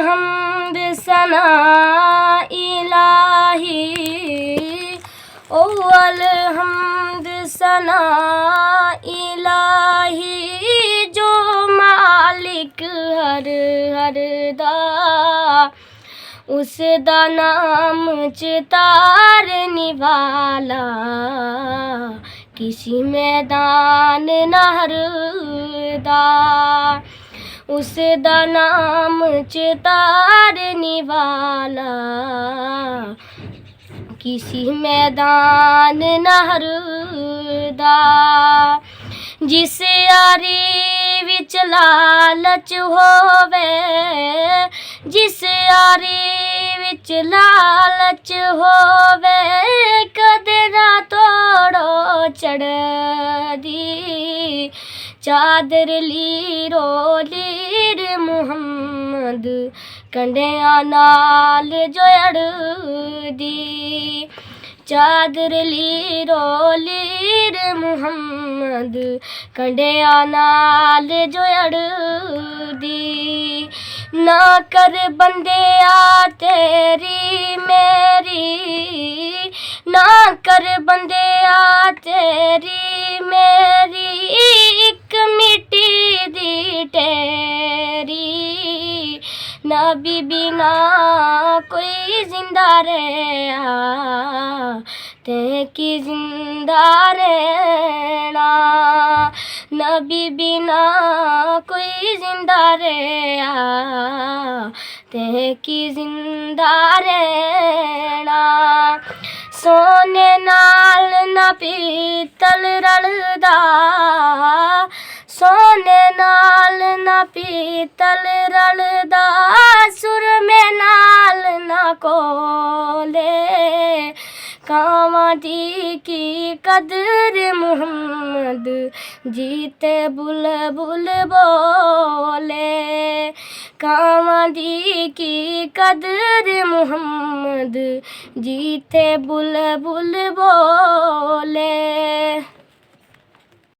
हम्द सना इलाही, अव्वल हम्द सना इलाही, जो मालिक हर हर दा, उस दा नाम चितारने वाला, किसी मैदान नहर दा, उस दा नाम चितारने वाला, किसी मैदान नहर दा। जिस यारी विच लालच होवे, जिस यारी विच लालच होवे, कदे ना तोड़ो चढ़दी चादर लीरो लीर मुहम्मद, कंडियां नाल जोड़दी चादर लीरो लीर मुहम्मद, कंडियां नाल जोड़दी। ना कर बंदिया तेरी मेरी, ना कर बंदिया तेरी मेरी, इक मिट्टी दी टेरी, नबी बिना कोई जिंदा रहा, ते की जिंदा रहना, नबी बिना कोई जिंदा रहा, ते की जिंदा रहना। सोने नाल ना पीतल रलदा, सोने नाल ना पीतल रलदा, सुरमे नाल ना कोले, कावां दी की कदर मुहम्मद, जीते बुलबुल बोले, कावां दी की कदर मुहम्मद, जीते बुलबुल बोले।